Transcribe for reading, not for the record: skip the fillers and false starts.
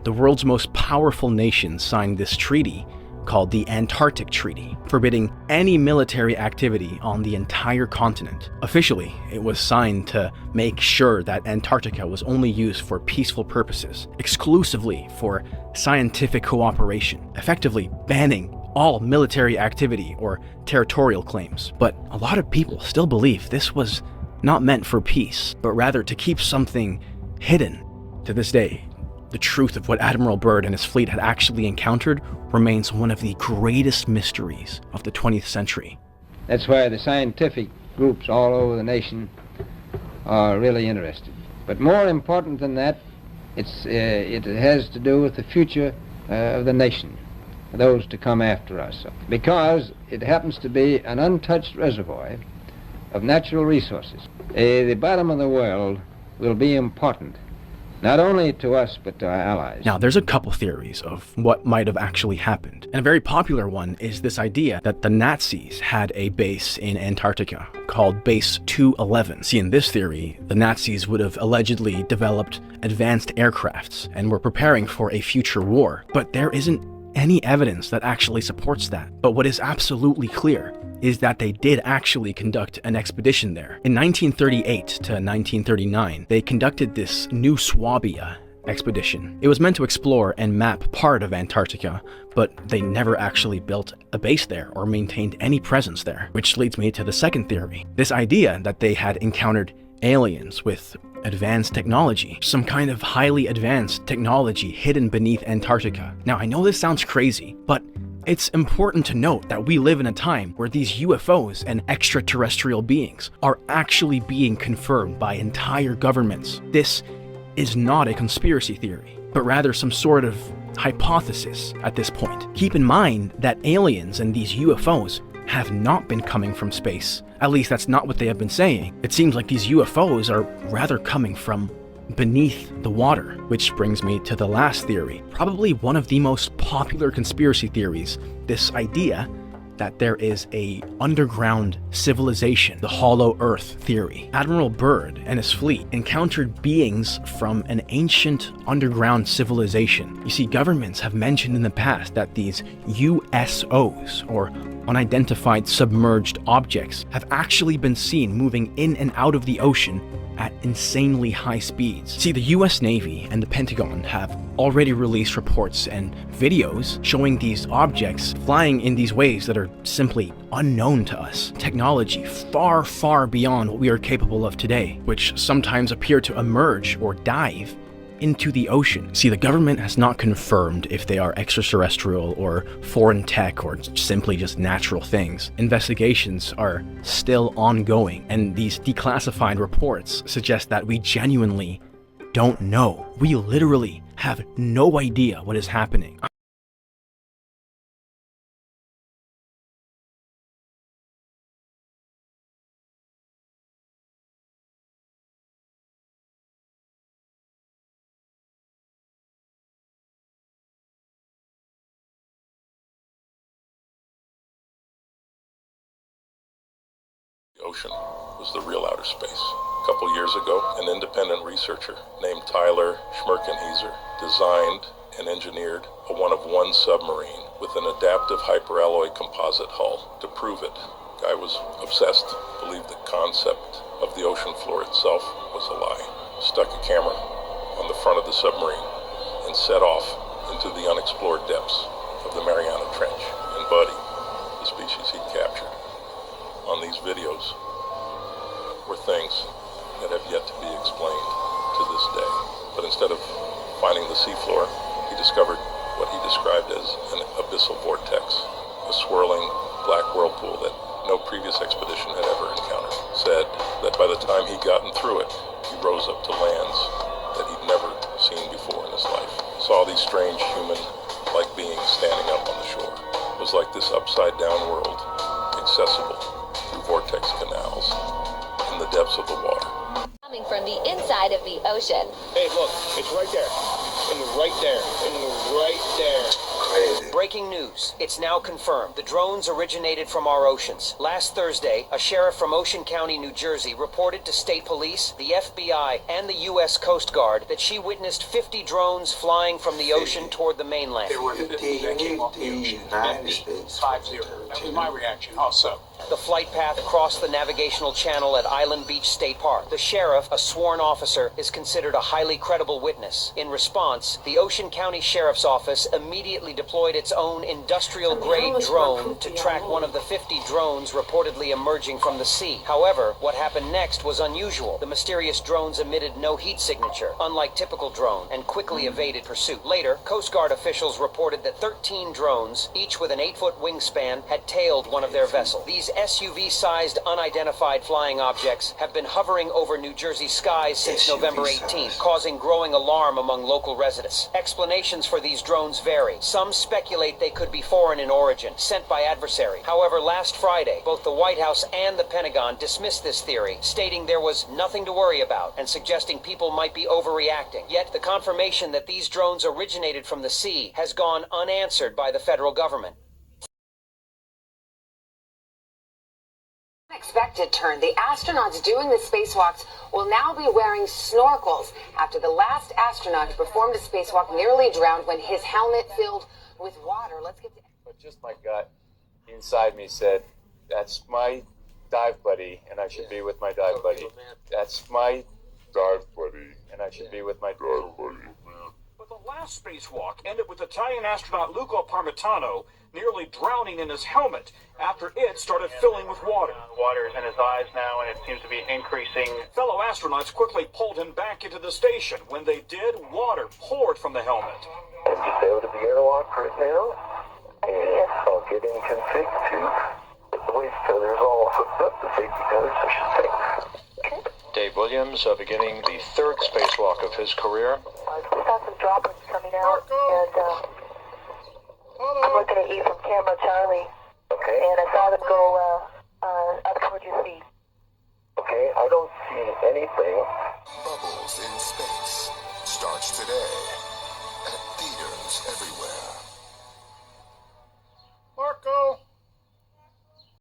the world's most powerful nation signed this treaty called the Antarctic Treaty, forbidding any military activity on the entire continent. Officially, it was signed to make sure that Antarctica was only used for peaceful purposes, exclusively for scientific cooperation, effectively banning all military activity or territorial claims. But a lot of people still believe this was not meant for peace, but rather to keep something hidden. To this day, the truth of what Admiral Byrd and his fleet had actually encountered remains one of the greatest mysteries of the 20th century. That's why the scientific groups all over the nation are really interested. But more important than that, it has to do with the future of the nation, those to come after us. Because it happens to be an untouched reservoir of natural resources. The bottom of the world will be important, not only to us, but to our allies. Now, there's a couple theories of what might have actually happened. And a very popular one is this idea that the Nazis had a base in Antarctica called Base 211. See, in this theory, the Nazis would have allegedly developed advanced aircrafts and were preparing for a future war. But there isn't any evidence that actually supports that. But what is absolutely clear is that they did actually conduct an expedition there. In 1938 to 1939, they conducted this New Swabia expedition. It was meant to explore and map part of Antarctica, but they never actually built a base there or maintained any presence there, which leads me to the second theory. This idea that they had encountered aliens with advanced technology, some kind of highly advanced technology hidden beneath Antarctica. Now, I know this sounds crazy, but it's important to note that we live in a time where these UFOs and extraterrestrial beings are actually being confirmed by entire governments. This is not a conspiracy theory, but rather some sort of hypothesis at this point. Keep in mind that aliens and these UFOs have not been coming from space. At least that's not what they have been saying. It seems like these UFOs are rather coming from beneath the water, which brings me to the last theory, probably one of the most popular conspiracy theories, this idea that there is a underground civilization, the Hollow Earth theory. Admiral Byrd and his fleet encountered beings from an ancient underground civilization. You see, governments have mentioned in the past that these USOs, or unidentified submerged objects, have actually been seen moving in and out of the ocean at insanely high speeds. See, the US Navy and the Pentagon have already released reports and videos showing these objects flying in these ways that are simply unknown to us. Technology far, far beyond what we are capable of today, which sometimes appear to emerge or dive into the ocean. See, the government has not confirmed if they are extraterrestrial or foreign tech or simply just natural things. Investigations are still ongoing, and these declassified reports suggest that we genuinely don't know. We literally have no idea what is happening. Ocean was the real outer space. A couple years ago, an independent researcher named Tyler Schmerkenhieser designed and engineered a one-of-one submarine with an adaptive hyperalloy composite hull. To prove it, the guy was obsessed, believed the concept of the ocean floor itself was a lie. Stuck a camera on the front of the submarine and set off into the unexplored depths of the Mariana Trench. And Buddy, the species he captured on these videos, were things that have yet to be explained to this day. But instead of finding the seafloor, he discovered what he described as an abyssal vortex, a swirling black whirlpool that no previous expedition had ever encountered. Said that by the time he'd gotten through it, he rose up to lands that he'd never seen before in his life. Saw these strange human-like beings standing up on the shore. It was like this upside-down world, accessible through vortex canals in the depths of the water. Coming from the inside of the ocean. Hey, look, it's right there. And right there. And right there. Breaking news. It's now confirmed. The drones originated from our oceans. Last Thursday, a sheriff from Ocean County, New Jersey, reported to state police, the FBI, and the U.S. Coast Guard that she witnessed 50 drones flying from the ocean toward the mainland. There were 50 that came off the ocean. 50. That was my reaction also. The flight path crossed the navigational channel at Island Beach State Park. The sheriff, a sworn officer, is considered a highly credible witness. In response, the Ocean County Sheriff's Office immediately deployed its own industrial-grade drone to track one of the 50 drones reportedly emerging from the sea. However, what happened next was unusual. The mysterious drones emitted no heat signature, unlike typical drone, and quickly evaded pursuit. Later, Coast Guard officials reported that 13 drones, each with an 8-foot wingspan, had tailed one of their vessels. These SUV-sized, unidentified flying objects have been hovering over New Jersey skies since November 18th, causing growing alarm among local residents. Explanations for these drones vary. Some speculate they could be foreign in origin, sent by adversary. However, last Friday, both the White House and the Pentagon dismissed this theory, stating there was nothing to worry about and suggesting people might be overreacting. Yet, the confirmation that these drones originated from the sea has gone unanswered by the federal government. Unexpected turn. The astronauts doing the spacewalks will now be wearing snorkels after the last astronaut who performed a spacewalk nearly drowned when his helmet filled with water. Let's get to... But just my gut inside me said, that's my dive buddy, and I should be with my dive buddy. That's my dive buddy, and I should be with my dive buddy. But the last spacewalk ended with Italian astronaut Luca Parmitano nearly drowning in his helmet after it started filling with water. Water is in his eyes now, and it seems to be increasing. Fellow astronauts quickly pulled him back into the station. When they did, water poured from the helmet. And just able to be airlocked right now. And I'll get in config to the waste feathers all hooked up, the safety feathers, I should say. Okay. Dave Williams beginning the third spacewalk of his career. We got some droplets coming out, and I'm looking at you from camera Charlie. Okay. And I saw them go